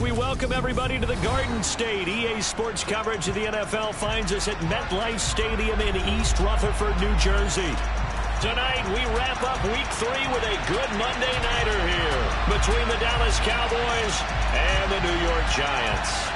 We welcome everybody to the Garden State. EA Sports coverage of the NFL finds us at MetLife Stadium in East Rutherford, New Jersey. Tonight, we wrap up Week 3 with a good Monday nighter here between the Dallas Cowboys and the New York Giants.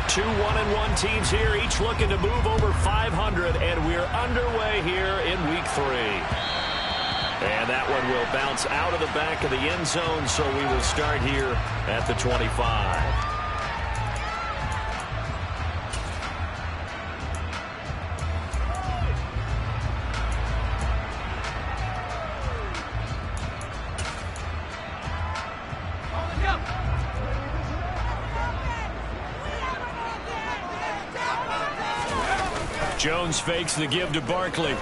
Two 1-1 teams here, each looking to move over 500, and we're underway here in Week 3. And that one will bounce out of the back of the end zone, so we will start here at the 25. Jones fakes the give to Barkley.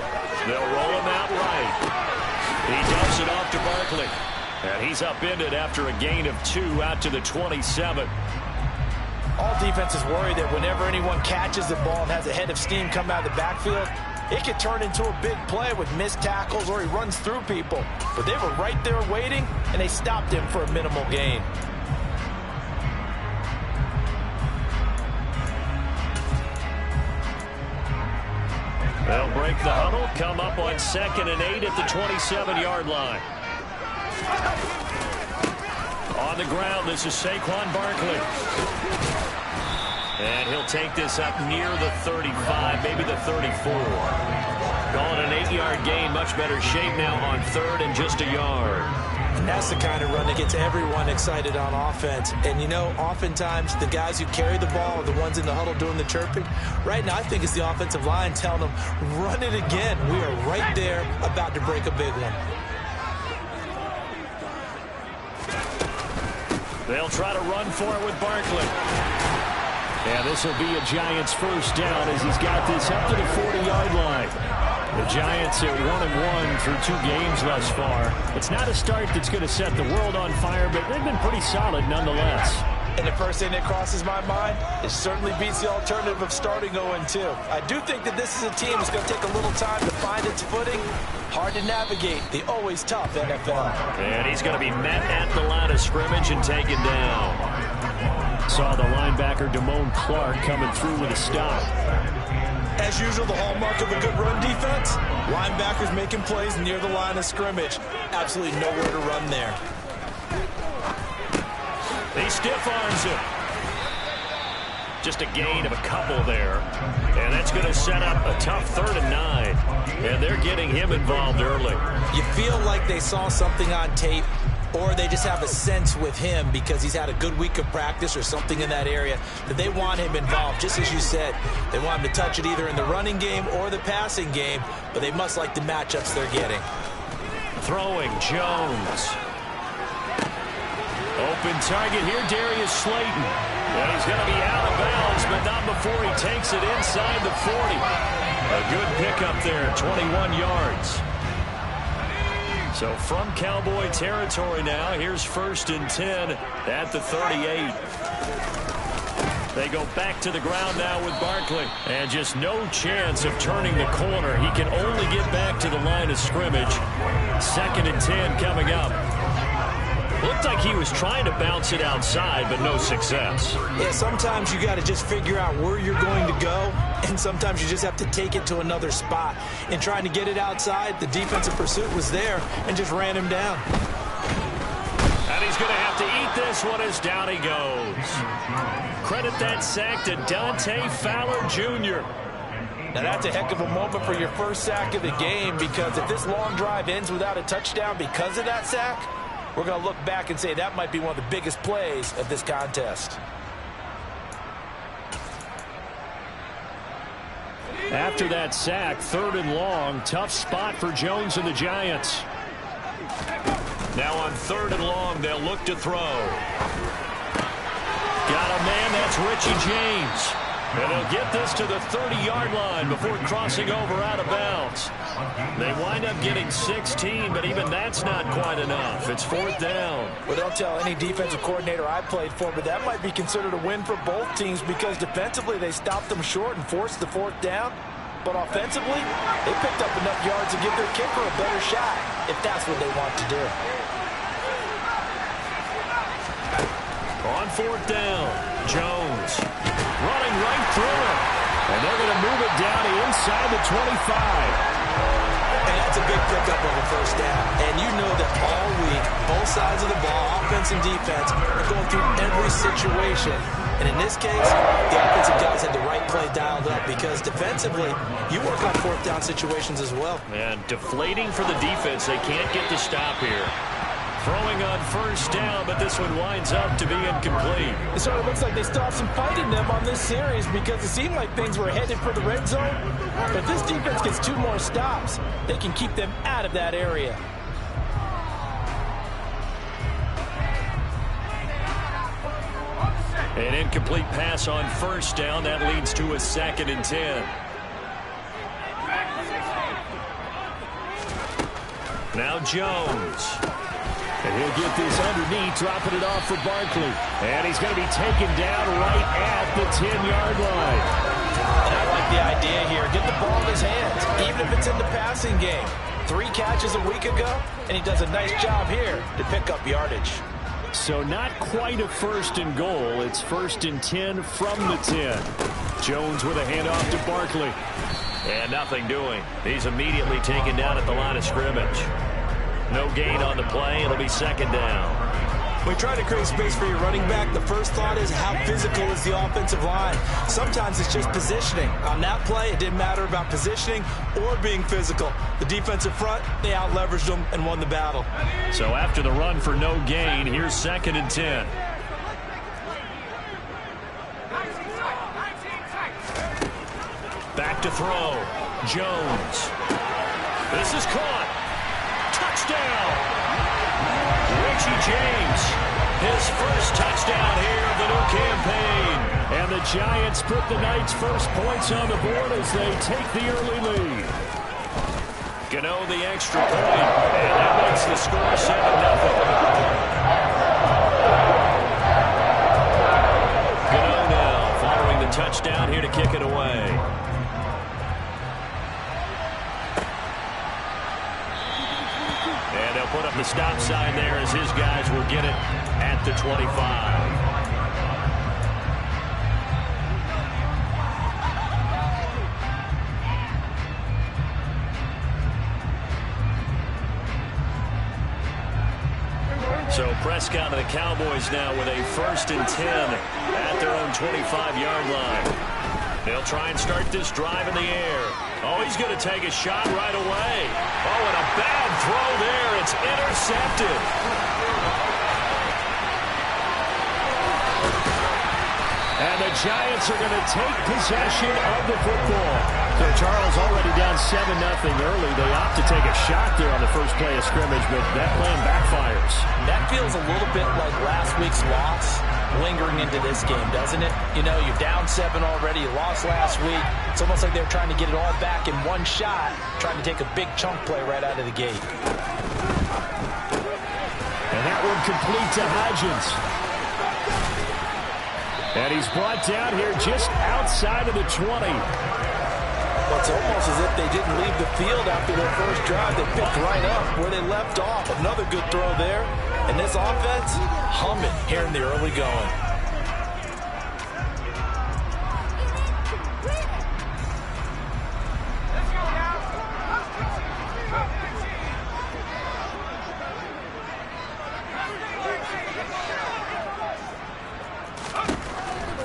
They'll roll him out right. He dumps it off to Barkley. And he's upended after a gain of 2 out to the 27. All defenses worry that whenever anyone catches the ball and has a head of steam come out of the backfield, it could turn into a big play with missed tackles or he runs through people. But they were right there waiting, and they stopped him for a minimal gain. They'll break the huddle, come up on 2nd and 8 at the 27-yard line. On the ground, this is Saquon Barkley. And he'll take this up near the 35, maybe the 34. Calling an 8-yard gain, much better shape now on 3rd and just a yard. And that's the kind of run that gets everyone excited on offense. And, you know, oftentimes the guys who carry the ball are the ones in the huddle doing the chirping. Right now, I think it's the offensive line telling them, run it again. We are right there about to break a big one. They'll try to run for it with Barkley. Yeah, this will be a Giants first down as he's got this up to the 40-yard line. The Giants are 1-1 through 2 games thus far. It's not a start that's going to set the world on fire, but they've been pretty solid nonetheless. And the first thing that crosses my mind, it certainly beats the alternative of starting 0-2. I do think that this is a team that's going to take a little time to find its footing. Hard to navigate the always tough NFL. And he's going to be met at the line of scrimmage and taken down. Saw the linebacker Damone Clark coming through with a stop. As usual, the hallmark of a good run defense, linebackers making plays near the line of scrimmage. Absolutely nowhere to run there. He stiff arms it. Just a gain of a couple there. And that's going to set up a tough 3rd and 9. And they're getting him involved early. You feel like they saw something on tape, or they just have a sense with him because he's had a good week of practice or something in that area that they want him involved. Just as you said, they want him to touch it either in the running game or the passing game, but they must like the matchups they're getting. Throwing Jones. Open target here, Darius Slayton. And he's going to be out of bounds, but not before he takes it inside the 40. A good pickup there, 21 yards. So from Cowboy territory now, here's 1st and 10 at the 38. They go back to the ground now with Barkley. And just no chance of turning the corner. He can only get back to the line of scrimmage. 2nd and 10 coming up. Looked like he was trying to bounce it outside, but no success. Yeah, sometimes you got to just figure out where you're going to go, and sometimes you just have to take it to another spot. In trying to get it outside, the defensive pursuit was there and just ran him down. And he's going to have to eat this one as down he goes. Credit that sack to Dante Fowler Jr. Now that's a heck of a moment for your first sack of the game, because if this long drive ends without a touchdown because of that sack, we're going to look back and say that might be one of the biggest plays of this contest. After that sack, 3rd and long, tough spot for Jones and the Giants. Now on 3rd and long, they'll look to throw. Got a man, that's Richie James. And they'll get this to the 30-yard line before crossing over out of bounds. They wind up getting 16, but even that's not quite enough. It's 4th down. Well, don't tell any defensive coordinator I played for, but that might be considered a win for both teams because defensively they stopped them short and forced the 4th down. But offensively, they picked up enough yards to give their kicker a better shot, if that's what they want to do. On 4th down, Jones running right through it. And they're going to move it down to inside the 25. And that's a big pickup of a 1st down. And you know that all week, both sides of the ball, offense and defense, are going through every situation. And in this case, the offensive guys had the right play dialed up because defensively, you work on 4th down situations as well. And deflating for the defense. They can't get the stop here. Throwing on 1st down, but this one winds up to be incomplete. It sort of looks like they still have some fight in them on this series because it seemed like things were headed for the red zone. But if this defense gets 2 more stops, they can keep them out of that area. An incomplete pass on 1st down. That leads to a 2nd and 10. Now Jones. And he'll get this underneath, dropping it off for Barkley. And he's going to be taken down right at the 10-yard line. And I like the idea here. Get the ball in his hands, even if it's in the passing game. 3 catches a week ago, and he does a nice job here to pick up yardage. So not quite a 1st and goal. It's 1st and 10 from the 10. Jones with a handoff to Barkley. And nothing doing. He's immediately taken down at the line of scrimmage. No gain on the play. It'll be 2nd down. When you try to create space for your running back, the first thought is how physical is the offensive line. Sometimes it's just positioning. On that play, it didn't matter about positioning or being physical. The defensive front, they out-leveraged them and won the battle. So after the run for no gain, here's 2nd and 10. Back to throw. Jones. This is caught. Touchdown. Richie James. His first touchdown here of the new campaign. And the Giants put the Knights' first points on the board as they take the early lead. Gano the extra point. And that makes the score 7-0. Gano now following the touchdown here to kick it away. And they'll put up the stop sign there as his guys will get it at the 25. So Prescott and the Cowboys now with a 1st and 10 at their own 25-yard line. They'll try and start this drive in the air. Oh, he's going to take a shot right away. Oh, and a bad throw there. It's intercepted. And the Giants are going to take possession of the football. So Charles already down 7-0 early. They opt to take a shot there on the first play of scrimmage, but that plan backfires. That feels a little bit like last week's loss lingering into this game, doesn't it? You know, you're down 7 already. You lost last week. It's almost like they're trying to get it all back in one shot, trying to take a big chunk play right out of the gate. And that one complete to Hodgins. And he's brought down here just outside of the 20. It's almost as if they didn't leave the field after their first drive. They picked right up where they left off. Another good throw there. And this offense, humming here in the early going.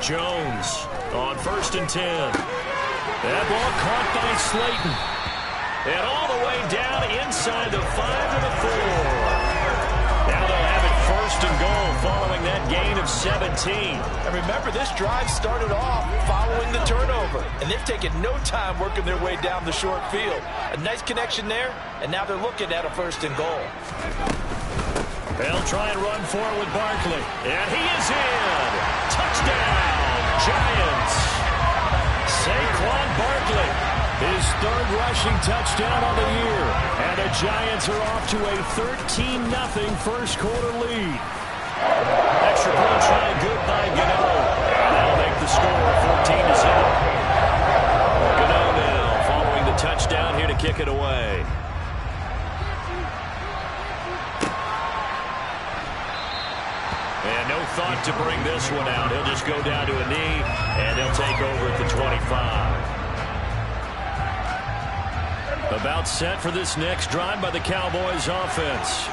Jones on 1st and 10. That ball caught by Slayton. And all the way down inside the 5 to the 4. Now they'll have it 1st and goal following that gain of 17. And remember, this drive started off following the turnover. And they've taken no time working their way down the short field. A nice connection there, and now they're looking at a 1st and goal. They'll try and run forward with Barkley. And he is in. Touchdown, Giants. Saquon Barkley, his third rushing touchdown on the year. And the Giants are off to a 13-0 first quarter lead. Extra point try good by Gano. And that'll make the score 14-7. Gano now following the touchdown here to kick it away. And no thought to bring this one out. He'll just go down to a knee, and he'll take over at the 25. About set for this next drive by the Cowboys offense.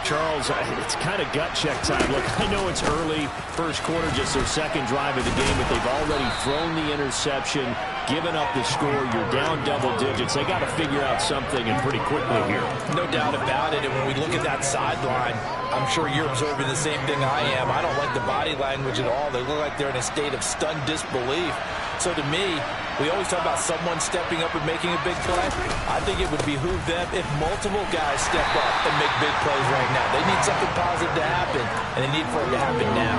Charles, it's kind of gut check time. Look, I know it's early, first quarter, just their second drive of the game, but they've already thrown the interception, given up the score. You're down double digits. They got to figure out something, and pretty quickly here. No doubt about it. And when we look at that sideline, I'm sure you're observing the same thing I am. I don't like the body language at all. They look like they're in a state of stunned disbelief. So to me, we always talk about someone stepping up and making a big play. I think it would behoove them if multiple guys step up and make big plays right now. They need something positive to happen, and they need for it to happen now.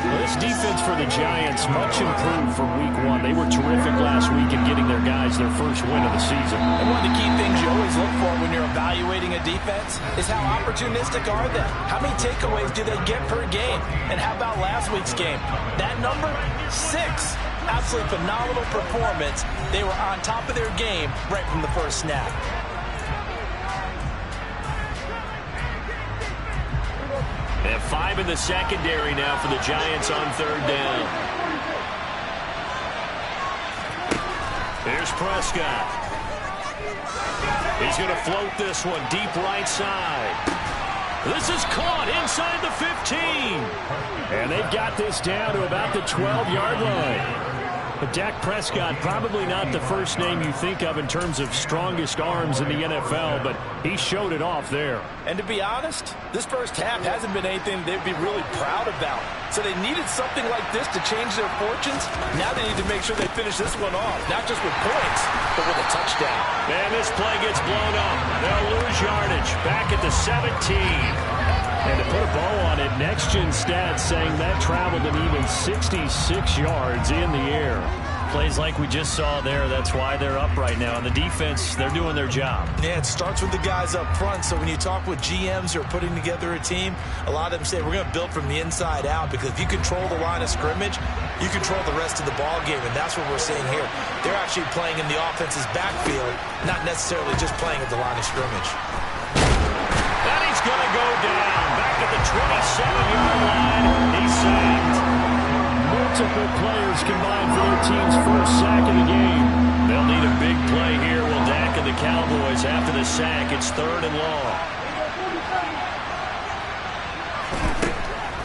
Well, this defense for the Giants, much improved from week one. They were terrific last week in getting their guys their first win of the season. And one of the key things you always look for when you're evaluating a defense is how opportunistic are they? How many takeaways do they get per game? And how about last week's game? That number, 6. Absolutely phenomenal performance. They were on top of their game right from the first snap. And 5 in the secondary now for the Giants on third down. Here's Prescott. He's going to float this one deep right side. This is caught inside the 15. And they've got this down to about the 12-yard line. But Dak Prescott, probably not the first name you think of in terms of strongest arms in the NFL, but he showed it off there. And to be honest, this first half hasn't been anything they'd be really proud about. So they needed something like this to change their fortunes. Now they need to make sure they finish this one off, not just with points, but with a touchdown. Man, this play gets blown up. They'll lose yardage back at the 17. And to put a bow on it, next-gen stats saying that traveled an even 66 yards in the air. Plays like we just saw there, that's why they're up right now. And the defense, they're doing their job. Yeah, it starts with the guys up front. So when you talk with GMs who are putting together a team, a lot of them say we're going to build from the inside out, because if you control the line of scrimmage, you control the rest of the ball game, and that's what we're seeing here. They're actually playing in the offense's backfield, not necessarily just playing at the line of scrimmage. And he's going to go down back at the 27-yard line. He's sacked. Multiple players combined for their team's first sack of the game. They'll need a big play here. Will Dak and the Cowboys after the sack? It's third and long.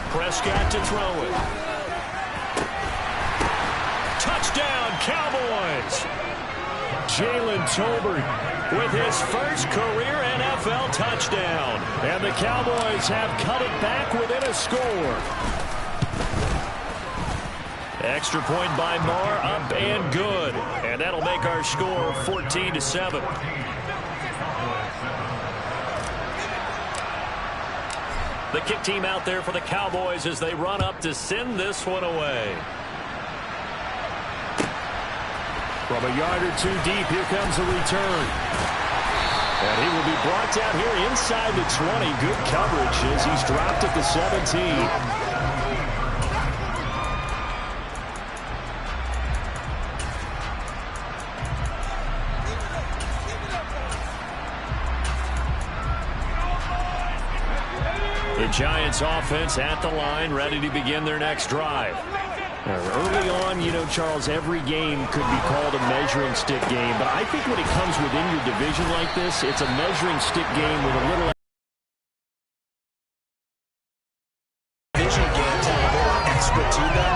Prescott to throw it. Touchdown, Cowboys! Jalen Tolbert with his first career NFL touchdown. And the Cowboys have cut it back within a score. Extra point by Marr, up and good. And that'll make our score 14-7. The kick team out there for the Cowboys as they run up to send this one away. From a yard or two deep, here comes a return. And he will be brought down here inside the 20. Good coverage as he's dropped at the 17. The Giants offense at the line, ready to begin their next drive. Early on, you know, Charles, every game could be called a measuring stick game. But I think when it comes within your division like this, it's a measuring stick game with a little division games have a little extra to them.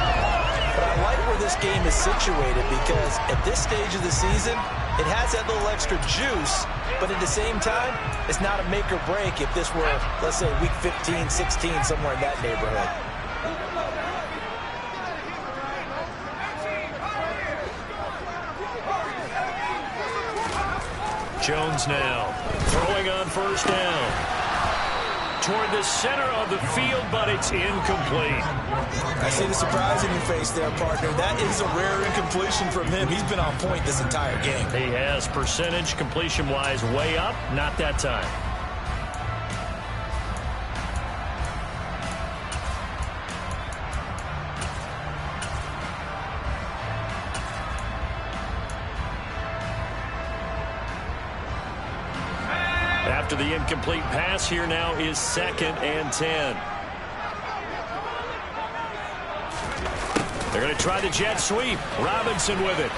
But I like where this game is situated, because at this stage of the season, it has that little extra juice. But at the same time, it's not a make or break if this were, let's say, week 15, 16, somewhere in that neighborhood. Jones now throwing on first down. toward the center of the field, but it's incomplete. I see the surprise in your face there, partner. That is a rare incompletion from him. He's been on point this entire game. He has percentage completion-wise way up, not that time. After the incomplete pass, here now is 2nd and 10. They're going to try the jet sweep. Robinson with it.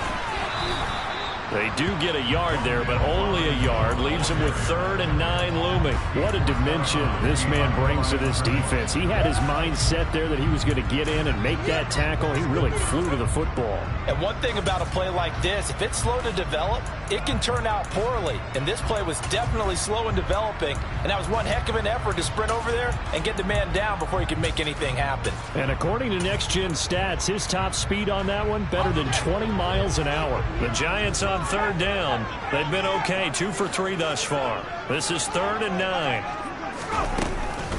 They do get a yard there, but only a yard. Leaves them with 3rd and 9 looming. What a dimension this man brings to this defense. He had his mind set there that he was going to get in and make that tackle. He really flew to the football. And one thing about a play like this, if it's slow to develop, it can turn out poorly. And this play was definitely slow in developing. And that was one heck of an effort to sprint over there and get the man down before he could make anything happen. And according to Next Gen Stats, his top speed on that one, better than 20 miles an hour. The Giants on 3rd down. They've been okay, 2 for 3 thus far. This is 3rd and 9.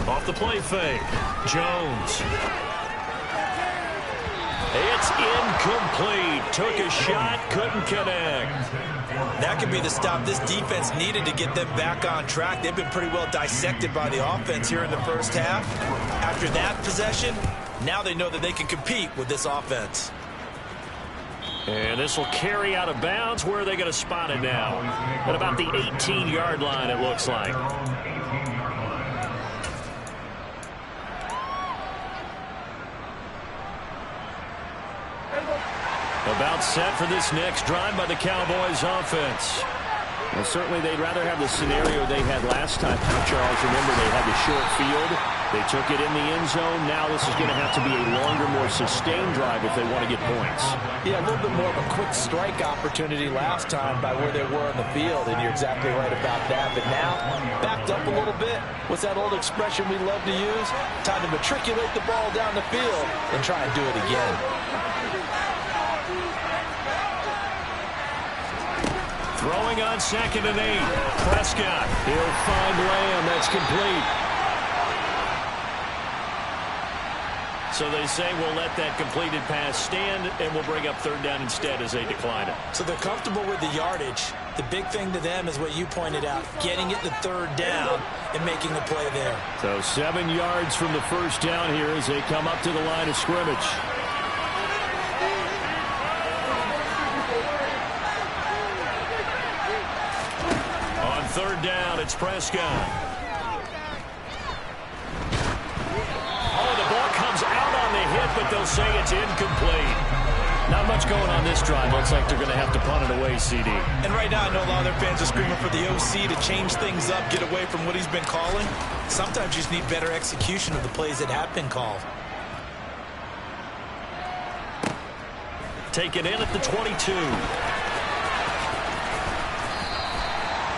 Off the play fake. Jones. It's incomplete. Took a shot, couldn't connect. That could be the stop this defense needed to get them back on track. They've been pretty well dissected by the offense here in the first half. After that possession, now they know that they can compete with this offense. And this will carry out of bounds. Where are they going to spot it now? At about the 18-yard line, it looks like. About set for this next drive by the Cowboys offense. Well, certainly they'd rather have the scenario they had last time, Charles. Remember, they had the short field. They took it in the end zone. Now this is going to have to be a longer, more sustained drive if they want to get points. Yeah, a little bit more of a quick strike opportunity last time by where they were on the field, and you're exactly right about that. But now, backed up a little bit. What's that old expression we love to use? Time to matriculate the ball down the field and try and do it again. Throwing on 2nd and 8. Prescott. He'll find Lamb. That's complete. So they say we'll let that completed pass stand, and we'll bring up 3rd down instead as they decline it. So they're comfortable with the yardage. The big thing to them is what you pointed out, getting it to 3rd down and making the play there. So 7 yards from the first down here as they come up to the line of scrimmage. On 3rd down, it's Prescott. But they'll say it's incomplete. Not much going on this drive. Looks like they're going to have to punt it away, CD. And right now, I know a lot of their fans are screaming for the OC to change things up, get away from what he's been calling. Sometimes you just need better execution of the plays that have been called. Taken in at the 22.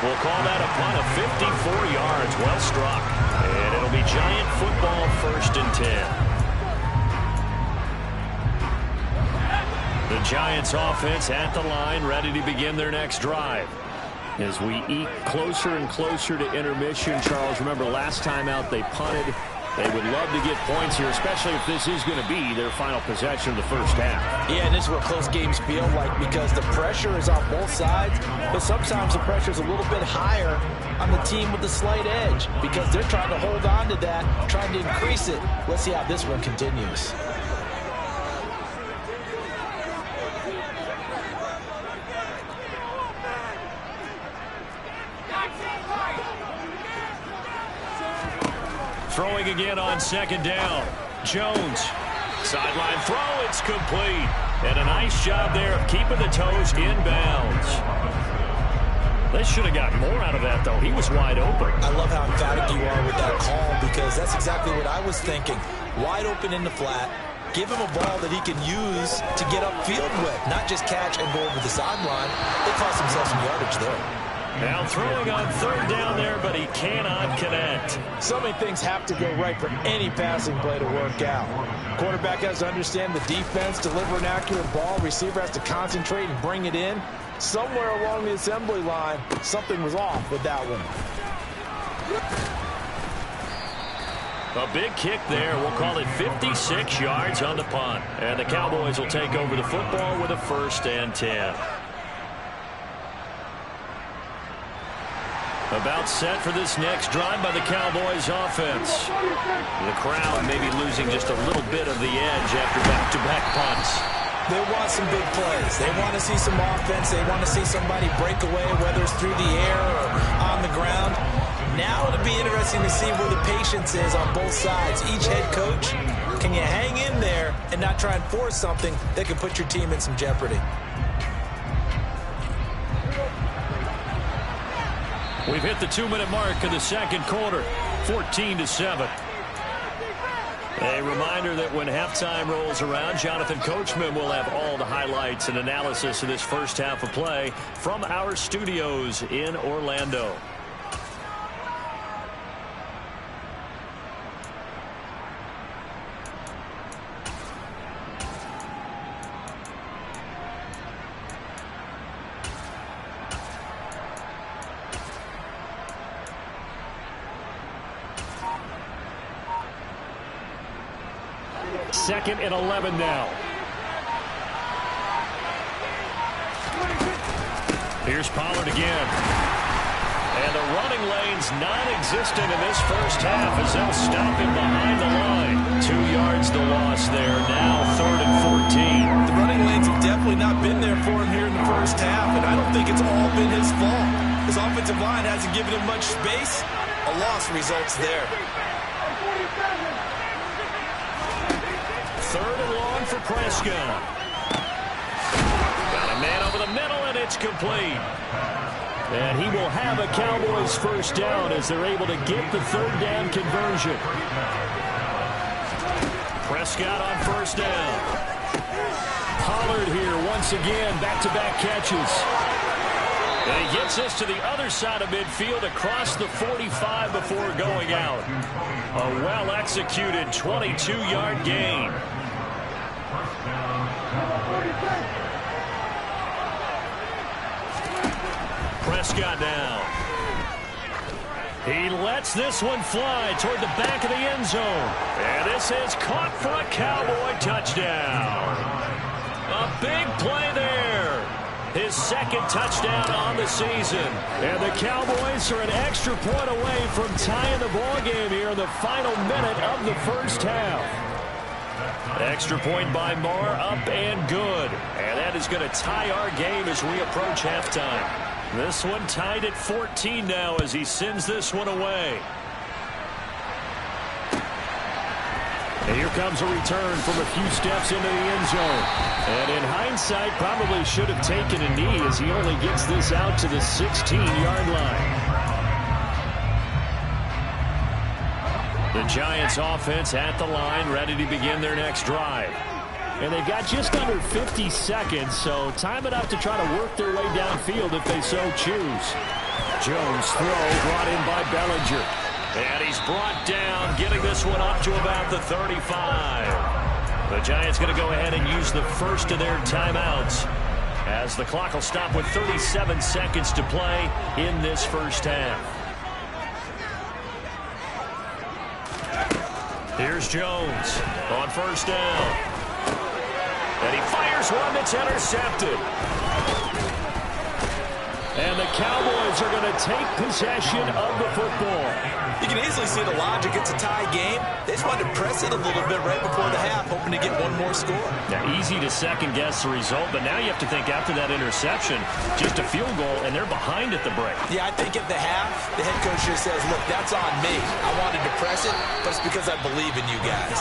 We'll call that a punt of 54 yards. Well struck. And it'll be Giant football, 1st and 10. The Giants offense at the line, ready to begin their next drive. As we eke closer and closer to intermission, Charles, remember last time out they punted. They would love to get points here, especially if this is going to be their final possession of the first half. Yeah, and this is what close games feel like because the pressure is on both sides, but sometimes the pressure is a little bit higher on the team with the slight edge because they're trying to hold on to that, trying to increase it. Let's see how this one continues. Throwing again on 2nd down. Jones. Sideline throw. It's complete. And a nice job there of keeping the toes inbounds. They should have got more out of that, though. He was wide open. I love how emphatic you are with that call because that's exactly what I was thinking. Wide open in the flat. Give him a ball that he can use to get upfield with, not just catch and go over the sideline. They cost themselves some yardage there. Now throwing on 3rd down there, but he cannot connect. So many things have to go right for any passing play to work out. Quarterback has to understand the defense, deliver an accurate ball. Receiver has to concentrate and bring it in. Somewhere along the assembly line, something was off with that one. A big kick there. We'll call it 56 yards on the punt. And the Cowboys will take over the football with a 1st and 10. About set for this next drive by the Cowboys offense. The crowd maybe losing just a little bit of the edge after back-to-back punts. They want some big plays. They want to see some offense. They want to see somebody break away, whether it's through the air or on the ground. Now it'll be interesting to see where the patience is on both sides. Each head coach, can you hang in there and not try and force something that could put your team in some jeopardy? We've hit the 2-minute mark of the second quarter, 14-7. A reminder that when halftime rolls around, Jonathan Coachman will have all the highlights and analysis of this first half of play from our studios in Orlando. Second and 11 now. Here's Pollard again. And the running lane's non-existent in this first half as they'll stop him behind the line. 2 yards the loss there. Now 3rd and 14. The running lanes have definitely not been there for him here in the first half, and I don't think it's all been his fault. His offensive line hasn't given him much space. A loss results there. 3rd and long for Prescott. Got a man over the middle, and it's complete. And he will have a Cowboys 1st down as they're able to get the 3rd down conversion. Prescott on 1st down. Pollard here once again, back-to-back catches. And he gets us to the other side of midfield across the 45 before going out. A well-executed 22-yard gain. Prescott now. He lets this one fly toward the back of the end zone. And this is caught for a Cowboy touchdown. A big play there. His 2nd touchdown on the season. And the Cowboys are an extra point away from tying the ball game here in the final minute of the first half. Extra point by Marr, up and good. And that is going to tie our game as we approach halftime. This one tied at 14 now as he sends this one away. And here comes a return from a few steps into the end zone. And in hindsight, probably should have taken a knee as he only gets this out to the 16-yard line. The Giants offense at the line, ready to begin their next drive. And they've got just under 50 seconds, so time enough to try to work their way downfield if they so choose. Jones throw brought in by Bellinger. And he's brought down, getting this one up to about the 35. The Giants going to go ahead and use the first of their timeouts as the clock will stop with 37 seconds to play in this first half. Here's Jones on 1st down. And he fires one that's intercepted. And the Cowboys are going to take possession of the football. You can easily see the logic. It's a tie game. They just wanted to press it a little bit right before the half, hoping to get one more score. Now, easy to second-guess the result, but now you have to think after that interception, just a field goal, and they're behind at the break. Yeah, I think at the half, the head coach just says, look, that's on me. I wanted to press it, but it's because I believe in you guys.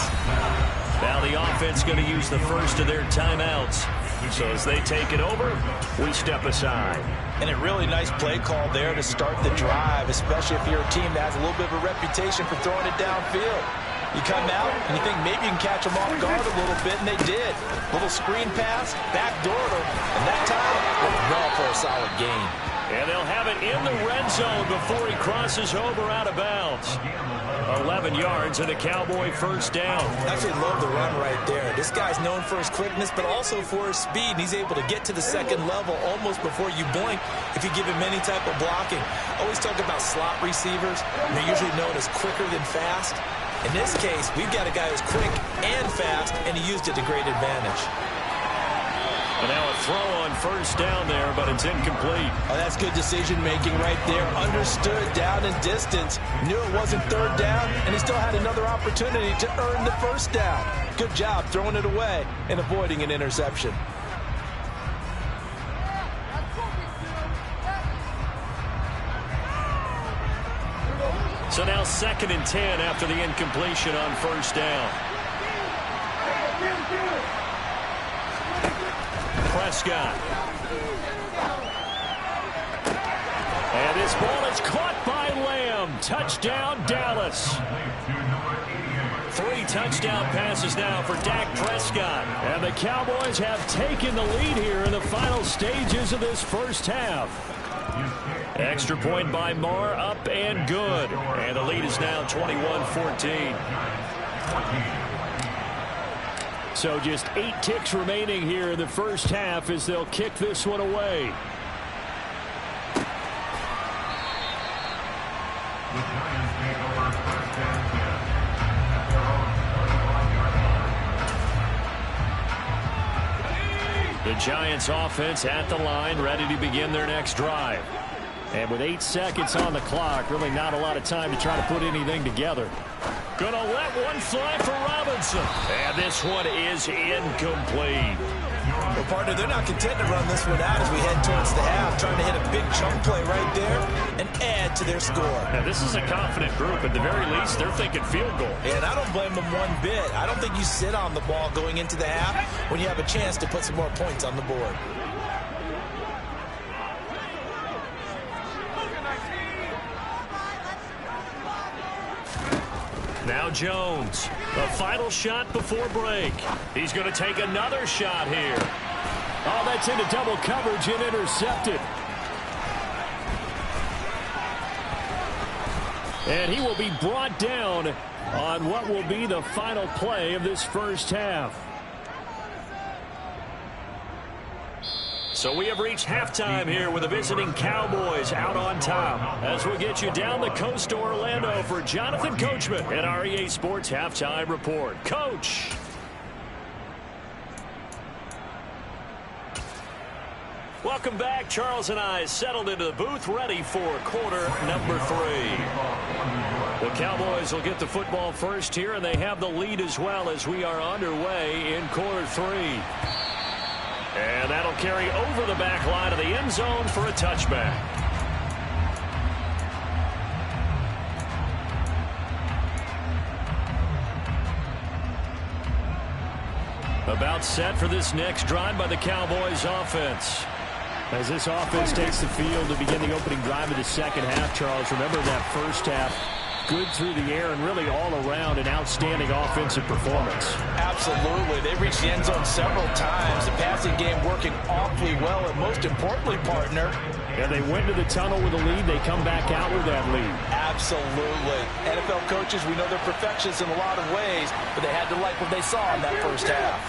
Now the offense going to use the first of their timeouts. So as they take it over, we step aside. And a really nice play call there to start the drive, especially if you're a team that has a little bit of a reputation for throwing it downfield. You come out and you think maybe you can catch them off guard a little bit, and they did. Little screen pass, backdoored them, and that time, looked well for a solid gain. And they'll have it in the red zone before he crosses over out of bounds. 11 yards and a Cowboy 1st down. I actually love the run right there. This guy's known for his quickness, but also for his speed. And he's able to get to the second level almost before you blink if you give him any type of blocking. Always talk about slot receivers. They're usually known as quicker than fast. In this case, we've got a guy who's quick and fast, and he used it to great advantage. And now a throw on first down there, but it's incomplete. Oh, that's good decision-making right there. Understood down and distance. Knew it wasn't third down, and he still had another opportunity to earn the first down. Good job throwing it away and avoiding an interception. So now 2nd and 10 after the incompletion on first down. Prescott. And this ball is caught by Lamb. Touchdown, Dallas. 3 touchdown passes now for Dak Prescott. And the Cowboys have taken the lead here in the final stages of this first half. Extra point by Marr, up and good. And the lead is now 21-14. So just 8 ticks remaining here in the first half as they'll kick this one away. The Giants offense at the line, ready to begin their next drive. And with 8 seconds on the clock, really not a lot of time to try to put anything together. Gonna let one fly for Robinson. And this one is incomplete. Well, partner, they're not content to run this one out as we head towards the half, trying to hit a big chunk play right there and add to their score. Now, this is a confident group. At the very least, they're thinking field goal. And I don't blame them one bit. I don't think you sit on the ball going into the half when you have a chance to put some more points on the board. Now Jones, the final shot before break. He's going to take another shot here. Oh, that's into double coverage and intercepted. And he will be brought down on what will be the final play of this first half. So we have reached halftime here with the visiting Cowboys out on top. As we get you down the coast to Orlando for Jonathan Coachman at our EA Sports Halftime Report. Coach. Welcome back. Charles and I settled into the booth ready for quarter number 3. The Cowboys will get the football first here, and they have the lead as well as we are underway in quarter 3. And that'll carry over the back line of the end zone for a touchback. About set for this next drive by the Cowboys offense. As this offense takes the field to begin the opening drive of the second half, Charles, remember that first half, good through the air and really all around an outstanding offensive performance. Absolutely. They reached the end zone several times. The passing game working awfully well, and most importantly, partner. And they went to the tunnel with a lead. They come back out with that lead. Absolutely. NFL coaches, we know they're perfectionists in a lot of ways, but they had to like what they saw in that first half.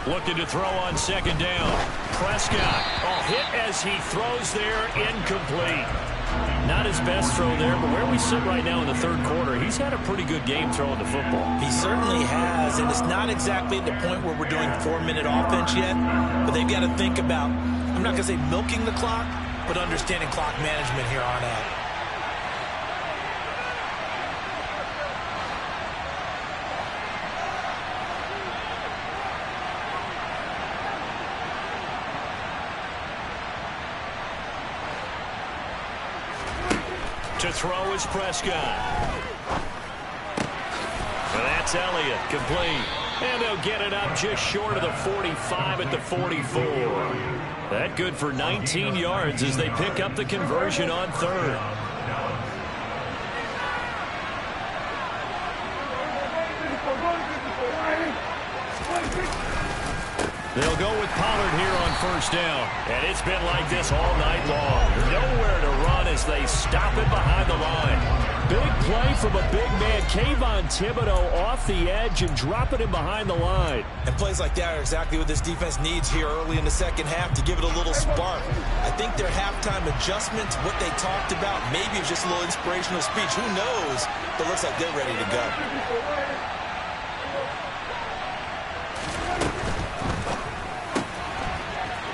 Looking to throw on second down. Prescott. Oh, hit as he throws there, incomplete. Not his best throw there, but where we sit right now in the third quarter, he's had a pretty good game throwing the football. He certainly has, and it's not exactly at the point where we're doing 4-minute offense yet, but they've got to think about, I'm not going to say milking the clock, but understanding clock management here on out. To throw is Prescott. Well, that's Elliott, complete. And they'll get it up just short of the 45 at the 44. That good for 19 yards as they pick up the conversion on third. They'll go with Pollard here on first down. And it's been like this all night long. Nowhere to run as they stop it behind the line. big play from a big man. Kayvon Thibodeau off the edge and dropping him behind the line. And plays like that are exactly what this defense needs here early in the second half to give it a little spark. I think their halftime adjustments, what they talked about, maybe it's just a little inspirational speech. Who knows? But it looks like they're ready to go.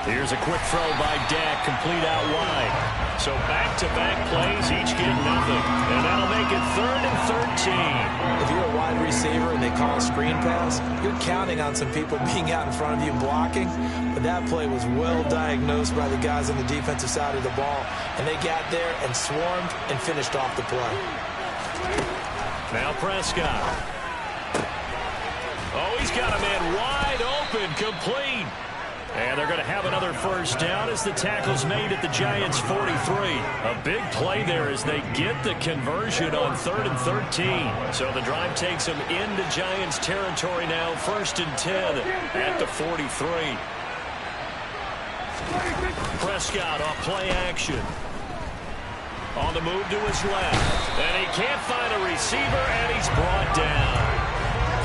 Here's a quick throw by Dak, complete out wide. So back-to-back plays, each get nothing. And that'll make it 3rd and 13. If you're a wide receiver and they call a screen pass, you're counting on some people being out in front of you blocking. But that play was well diagnosed by the guys on the defensive side of the ball. And they got there and swarmed and finished off the play. Now Prescott. Oh, he's got a man wide open, complete. And they're going to have another first down as the tackle's made at the Giants' 43. A big play there as they get the conversion on 3rd and 13. So the drive takes them into Giants territory now, 1st and 10 at the 43. Prescott off play action. On the move to his left. And he can't find a receiver, and he's brought down.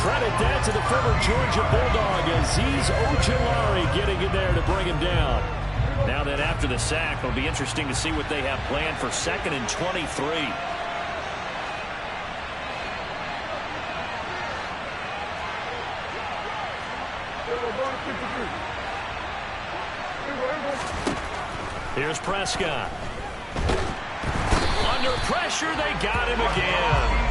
Credit that to the former Georgia Bulldog, Azeez Ojulari getting in there to bring him down. Now then, after the sack, it'll be interesting to see what they have planned for 2nd and 23. Here's Prescott. Under pressure, they got him again.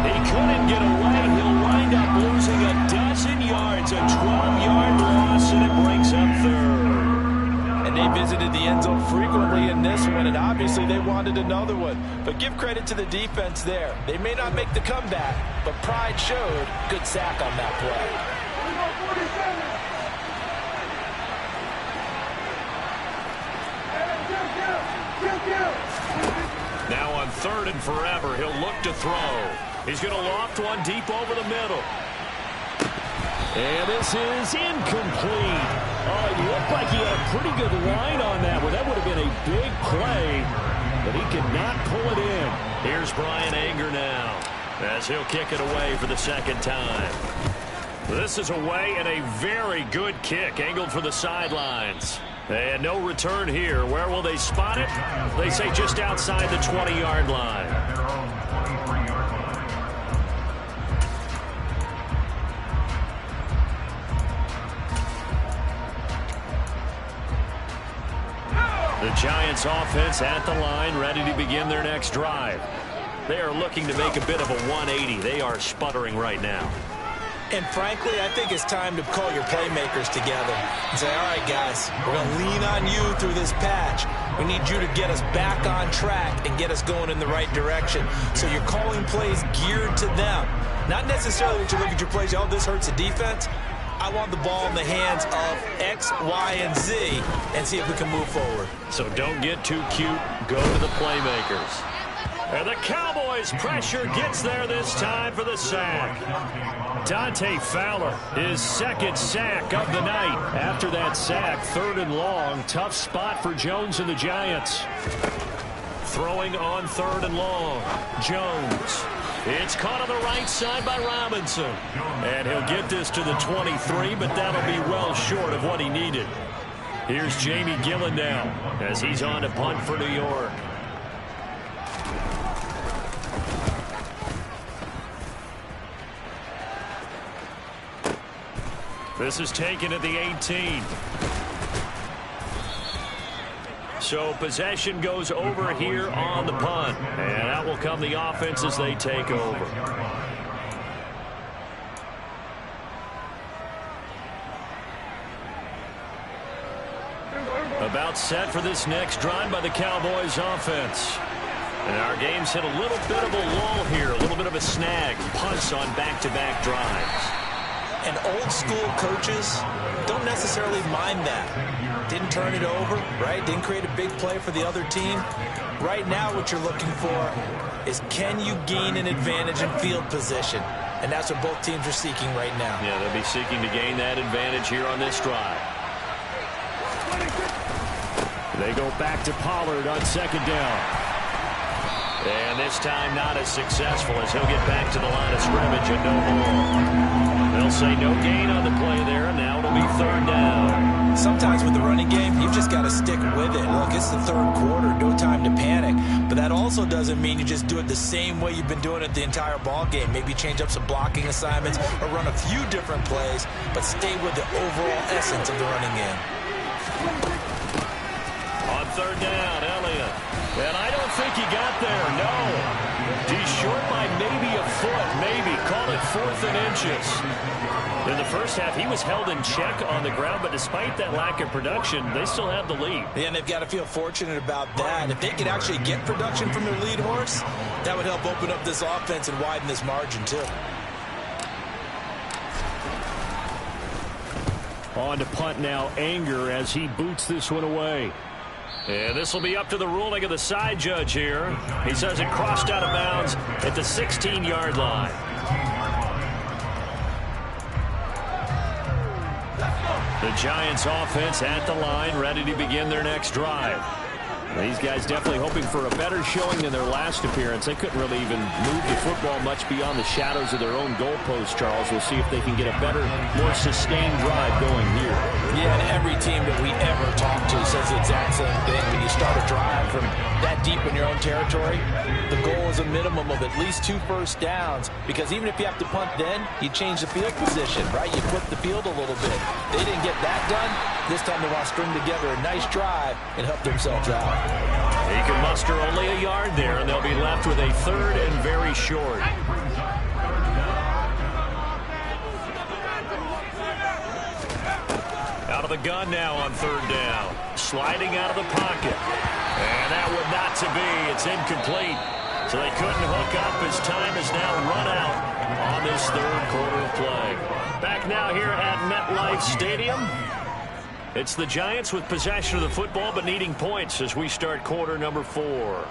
He couldn't get away. He'll wind up losing a dozen yards, a 12-yard loss, and it brings up 3rd. And they visited the end zone frequently in this one, and obviously they wanted another one. But give credit to the defense there. They may not make the comeback, but pride showed. Good sack on that play. Now on 3rd and forever, he'll look to throw. He's going to loft one deep over the middle. And this is incomplete. Oh, it looked like he had a pretty good line on that one. That would have been a big play, but he could not pull it in. Here's Brian Anger now as he'll kick it away for the 2nd time. This is away and a very good kick angled for the sidelines. And no return here. Where will they spot it? They say just outside the 20-yard line. The Giants offense at the line, ready to begin their next drive. They are looking to make a bit of a 180. They are sputtering right now. And frankly, I think it's time to call your playmakers together and say, all right, guys, we're going to lean on you through this patch. We need you to get us back on track and get us going in the right direction. So you're calling plays geared to them. Not necessarily that you look at your plays, oh, this hurts the defense. I want the ball in the hands of X, Y, and Z and see if we can move forward. So don't get too cute. Go to the playmakers. And the Cowboys' pressure gets there this time for the sack. Dante Fowler, his 2nd sack of the night. After that sack, 3rd and long. Tough spot for Jones and the Giants. Throwing on 3rd and long. Jones. It's caught on the right side by Robinson. And he'll get this to the 23, but that'll be well short of what he needed. Here's Jamie Gillen now as he's on to punt for New York. This is taken at the 18. So possession goes over here on the punt. And out will come the offense as they take over. About set for this next drive by the Cowboys offense. And our game's hit a little bit of a lull here, a little bit of a snag. Punts on back-to-back drives. And old school coaches don't necessarily mind that. Didn't turn it over, right? Didn't create a big play for the other team. Right now what you're looking for is, can you gain an advantage in field position? And that's what both teams are seeking right now. Yeah, they'll be seeking to gain that advantage here on this drive. They go back to Pollard on 2nd down. And this time not as successful as he'll get back to the line of scrimmage and no more. They'll say no gain on the play there, and now it'll be third down. Sometimes with the running game, you've just got to stick with it. Look, it's the third quarter, no time to panic. But that also doesn't mean you just do it the same way you've been doing it the entire ball game. Maybe change up some blocking assignments or run a few different plays, but stay with the overall essence of the running game. On third down, Elliott. And I don't think he got there, no. He's short by maybe a foot, maybe. Call it 4th and inches. In the first half, he was held in check on the ground, but despite that lack of production, they still have the lead. Yeah, and they've got to feel fortunate about that. If they could actually get production from their lead horse, that would help open up this offense and widen this margin, too. On to punt now, Anger, as he boots this one away. And this will be up to the ruling of the side judge here. He says it crossed out of bounds at the 16-yard line. The Giants offense at the line, ready to begin their next drive. These guys definitely hoping for a better showing than their last appearance. They couldn't really even move the football much beyond the shadows of their own goalpost, Charles. We'll see if they can get a better, more sustained drive going here. Yeah, and every team that we ever talk to says the exact same thing. When you start a drive from that deep in your own territory, the goal is a minimum of at least 2 first downs, because even if you have to punt then, you change the field position, right? You flip the field a little bit. They didn't get that done. This time they want to string together a nice drive and help themselves out. He can muster only a yard there, and they'll be left with a 3rd and very short. Out of the gun now on 3rd down. Sliding out of the pocket. And that would not to be. It's incomplete. So they couldn't hook up as time is now run out on this 3rd quarter of play. Back now here at MetLife Stadium. It's the Giants with possession of the football but needing points as we start quarter number 4.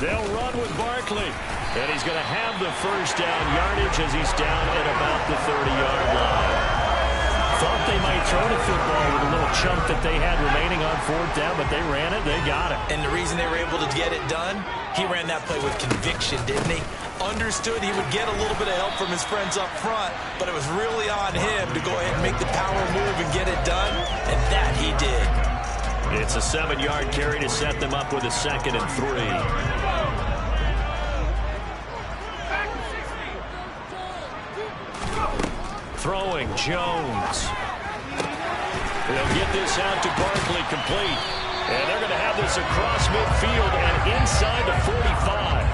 They'll run with Barkley. And he's going to have the first down yardage as he's down at about the 30-yard line. Thought they might throw the football with a little chunk that they had remaining on 4th down, but they ran it. They got it. And the reason they were able to get it done, he ran that play with conviction, didn't he? Understood he would get a little bit of help from his friends up front, but it was really on him to go ahead and make the power move and get it done, and that he did. It's a 7-yard carry to set them up with a 2nd and 3. Throwing, Jones. They'll get this out to Barkley, complete. And they're going to have this across midfield and inside the 45.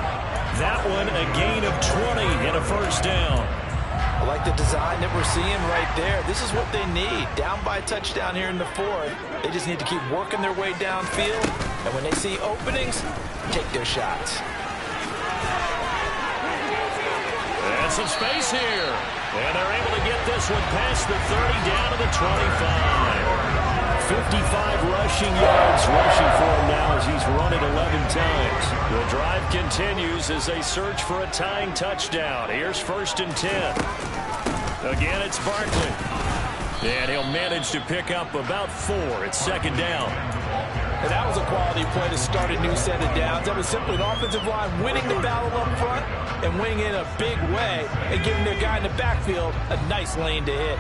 That one a gain of 20 and a first down. I like the design that we're seeing right there. This is what they need. Down by a touchdown here in the 4th. They just need to keep working their way downfield. And when they see openings, take their shots. And some space here. And they're able to get this one past the 30 down to the 25. 55 rushing yards rushing for him now as he's run it 11 times. The drive continues as they search for a tying touchdown. Here's 1st and 10. Again, it's Barkley. And he'll manage to pick up about 4. It's 2nd down. And that was a quality play to start a new set of downs. That was simply the offensive line winning the battle up front and winning in a big way and giving their guy in the backfield a nice lane to hit.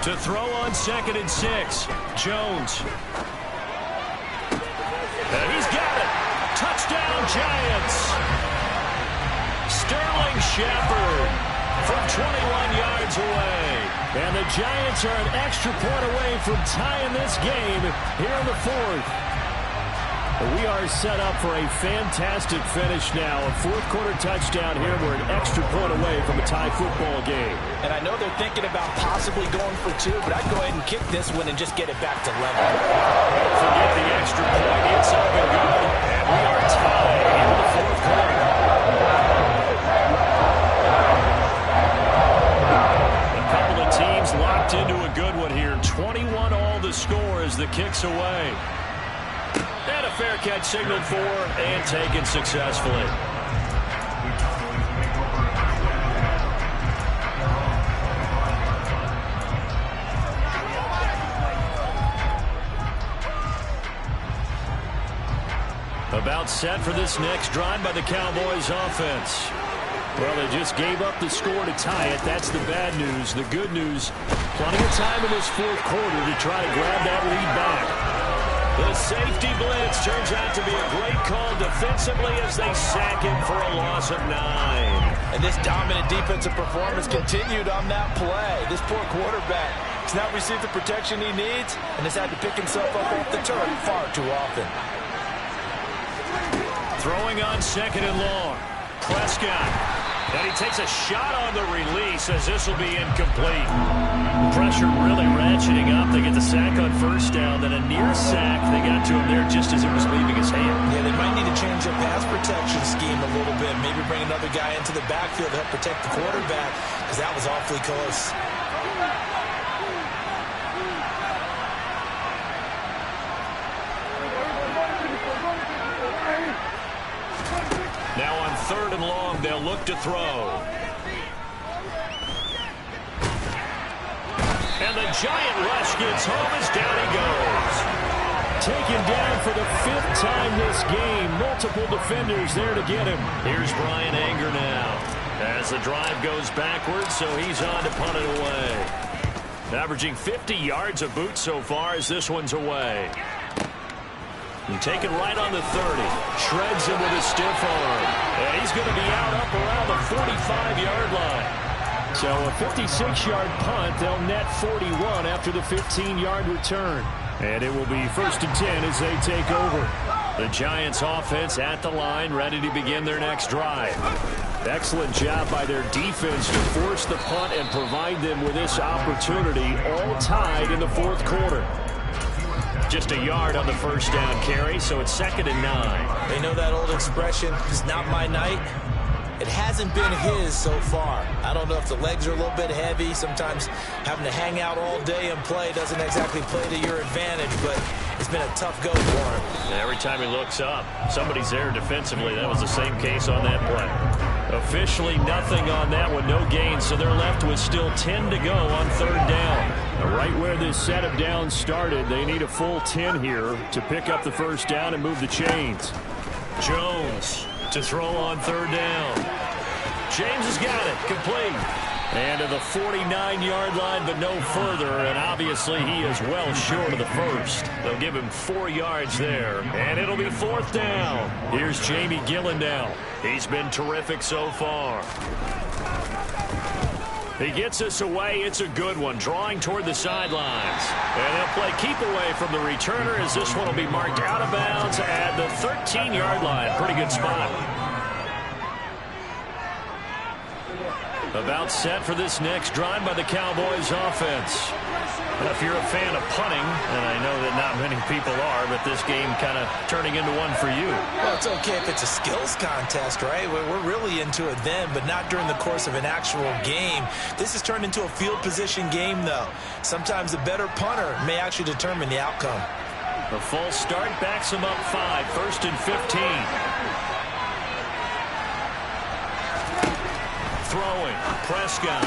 To throw on 2nd and 6. Jones. And he's got it. Touchdown, Giants. Sterling Shepard from 21 yards away. And the Giants are an extra point away from tying this game here in the 4th. We are set up for a fantastic finish now. A fourth-quarter touchdown here. We're an extra point away from a tie football game. And I know they're thinking about possibly going for two, but I'd go ahead and kick this one and just get it back to level. Don't forget the extra point. It's up and good. And we are tied in the fourth quarter. A couple of teams locked into a good one here. 21 all the score as the kick's away. And a fair catch signaled for and taken successfully. About set for this next drive by the Cowboys offense. Well, they just gave up the score to tie it. That's the bad news. The good news, plenty of time in this fourth quarter to try to grab that lead back. The safety blitz turns out to be a great call defensively as they sack him for a loss of 9. And this dominant defensive performance continued on that play. This poor quarterback has not received the protection he needs and has had to pick himself up off the turf far too often. Throwing on second and long. Prescott. And he takes a shot on the release as this will be incomplete. Pressure really ratcheting up. They get the sack on first down, then a near sack. They got to him there just as it was leaving his hand. Yeah, they might need to change their pass protection scheme a little bit. Maybe bring another guy into the backfield to help protect the quarterback because that was awfully close. Now on third and long, they'll look to throw. And the giant rush gets home as down he goes. Taken down for the 5th time this game. Multiple defenders there to get him. Here's Brian Anger now. As the drive goes backwards, so he's on to punt it away. Averaging 50 yards a boot so far as this one's away. And taken right on the 30. Shreds him with a stiff arm. And he's going to be out up around the 45-yard line. So a 56-yard punt. They'll net 41 after the 15-yard return. And it will be 1st and 10 as they take over. The Giants offense at the line, ready to begin their next drive. Excellent job by their defense to force the punt and provide them with this opportunity, all tied in the fourth quarter. Just a yard on the first down carry, so it's 2nd and 9. They know that old expression, it's not my night. It hasn't been his so far. I don't know if the legs are a little bit heavy. Sometimes having to hang out all day and play doesn't exactly play to your advantage, but it's been a tough go for him. And every time he looks up, somebody's there defensively. That was the same case on that play. Officially nothing on that one, no gain, so they're left with still 10 to go on third down. Right where this set of downs started, they need a full 10 here to pick up the first down and move the chains. Jones to throw on third down. James has got it, complete. And to the 49-yard line, but no further, and obviously he is well short of the first. They'll give him 4 yards there, and it'll be 4th down. Here's Jamie Gillen now. He's been terrific so far. He gets us away. It's a good one, drawing toward the sidelines. And they'll play keep away from the returner as this one will be marked out of bounds at the 13-yard line. Pretty good spot. About set for this next drive by the Cowboys offense. And if you're a fan of punting, and I know that not many people are, but this game kind of turning into one for you. Well, it's okay if it's a skills contest, right? We're really into it then, but not during the course of an actual game. This has turned into a field position game, though. Sometimes a better punter may actually determine the outcome. A false start backs him up 5, 1st and 15. Throwing, Prescott.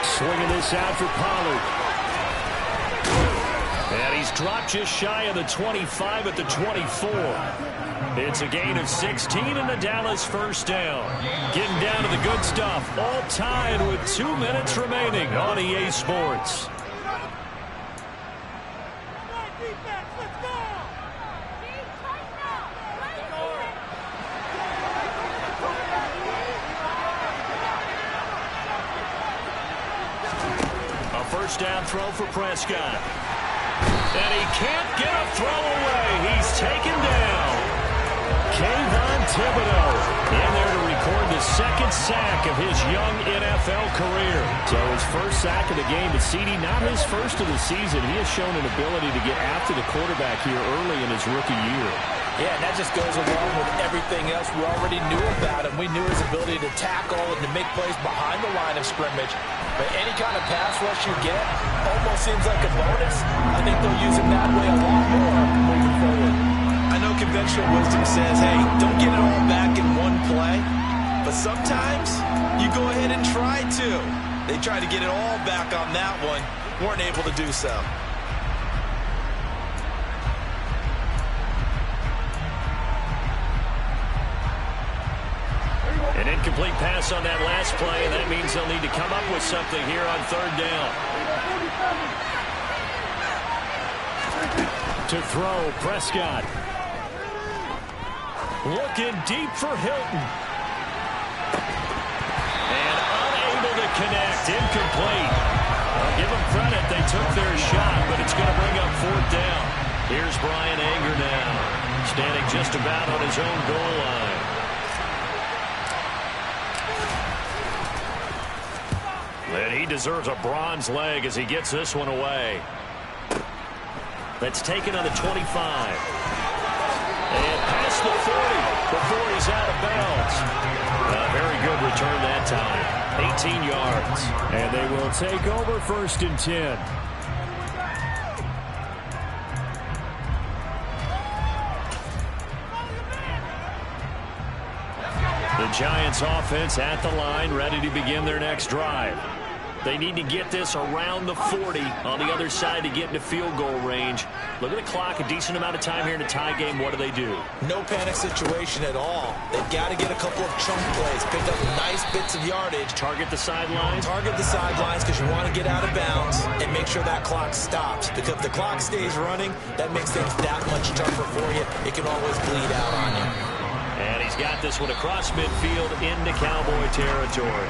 Swinging this out for Pollard. And he's dropped just shy of the 25 at the 24. It's a gain of 16 and the Dallas first down. Getting down to the good stuff. All tied with 2 minutes remaining on EA Sports. A first down throw for Prescott. And he can't get a throw away. He's taken down. Kayvon Thibodeau in there to record the second sack of his young NFL career. So his first sack of the game, but CD, not his first of the season. He has shown an ability to get after the quarterback here early in his rookie year. Yeah, and that just goes along with everything else we already knew about him. We knew his ability to tackle and to make plays behind the line of scrimmage. But any kind of pass rush you get almost seems like a bonus. I think they'll use him that way a lot more moving forward. I know conventional wisdom says, hey, don't get it all back in one play. But sometimes you go ahead and try to. They tried to get it all back on that one. Weren't able to do so. An incomplete pass on that last play, and that means they'll need to come up with something here on third down. To throw, Prescott. Looking deep for Hilton. And unable to connect. Incomplete. I'll give them credit. They took their shot, but it's going to bring up fourth down. Here's Brian Anger now, standing just about on his own goal line. And he deserves a bronze leg as he gets this one away. That's taken on the 25. And past the 40 before he's out of bounds. A very good return that time. 18 yards. And they will take over 1st and 10. The Giants offense at the line, ready to begin their next drive. They need to get this around the 40 on the other side to get into field goal range. Look at the clock, a decent amount of time here in a tie game. What do? No panic situation at all. They've got to get a couple of chunk plays, pick up nice bits of yardage. Target the sidelines? Target the sidelines because you want to get out of bounds and make sure that clock stops. Because if the clock stays running, that makes things that much tougher for you. It can always bleed out on you. And he's got this one across midfield into Cowboy territory.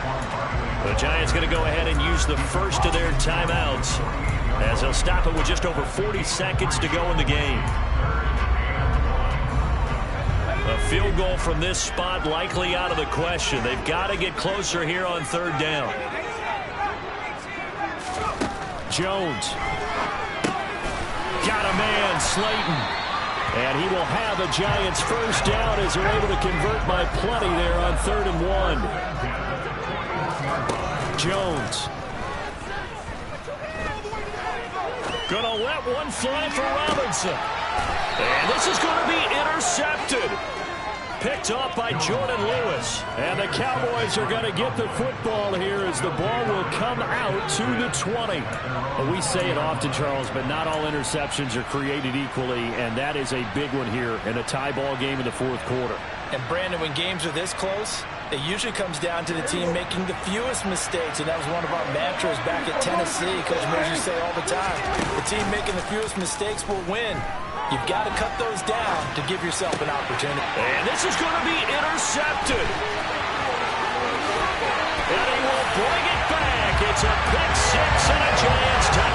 The Giants going to go ahead and use the first of their timeouts as they'll stop it with just over 40 seconds to go in the game. A field goal from this spot likely out of the question. They've got to get closer here on third down. Jones. Got a man, Slayton. And he will have a Giants first down as they're able to convert by plenty there on 3rd and 1. Jones. Gonna let one fly for Robinson. And this is going to be intercepted. Picked off by Jordan Lewis. And the Cowboys are going to get the football here as the ball will come out to the 20. Well, we say it often, Charles, but not all interceptions are created equally, and that is a big one here in a tie ball game in the 4th quarter. And, Brandon, when games are this close, it usually comes down to the team making the fewest mistakes, and that was one of our mantras back at Tennessee. Coach Moore used to say all the time, the team making the fewest mistakes will win. You've got to cut those down to give yourself an opportunity. And this is going to be intercepted. And he will bring it back. It's a pick six and a Giants touchdown.